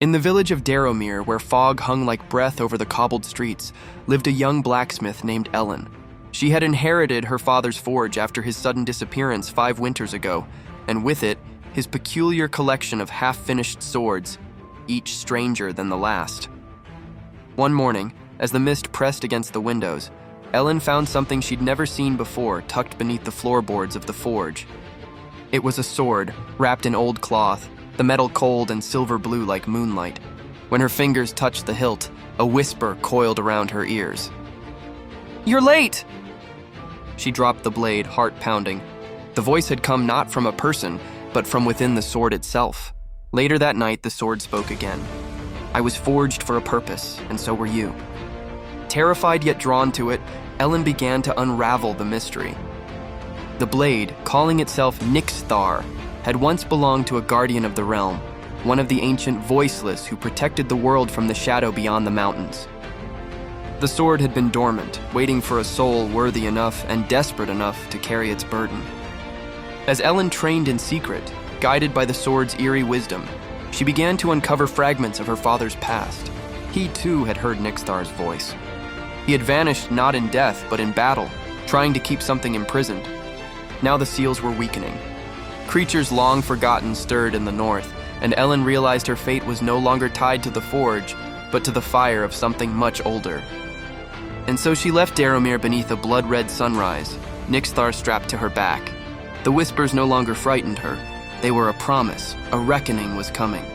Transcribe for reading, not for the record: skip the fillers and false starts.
In the village of Darrowmere, where fog hung like breath over the cobbled streets, lived a young blacksmith named Ellen. She had inherited her father's forge after his sudden disappearance 5 winters ago, and with it, his peculiar collection of half-finished swords, each stranger than the last. One morning, as the mist pressed against the windows, Ellen found something she'd never seen before tucked beneath the floorboards of the forge. It was a sword, wrapped in old cloth, the metal cold and silver blue like moonlight. When her fingers touched the hilt, a whisper coiled around her ears. "You're late!" She dropped the blade, heart pounding. The voice had come not from a person, but from within the sword itself. Later that night, the sword spoke again. "I was forged for a purpose, and so were you." Terrified yet drawn to it, Ellen began to unravel the mystery. The blade, calling itself Nixthar, had once belonged to a guardian of the realm, one of the ancient voiceless who protected the world from the shadow beyond the mountains. The sword had been dormant, waiting for a soul worthy enough and desperate enough to carry its burden. As Ellen trained in secret, guided by the sword's eerie wisdom, she began to uncover fragments of her father's past. He too had heard Nixthar's voice. He had vanished not in death, but in battle, trying to keep something imprisoned. Now the seals were weakening. Creatures long forgotten stirred in the north, and Ellen realized her fate was no longer tied to the forge, but to the fire of something much older. And so she left Darrowmere beneath a blood-red sunrise, Nixthar strapped to her back. The whispers no longer frightened her. They were a promise. A reckoning was coming.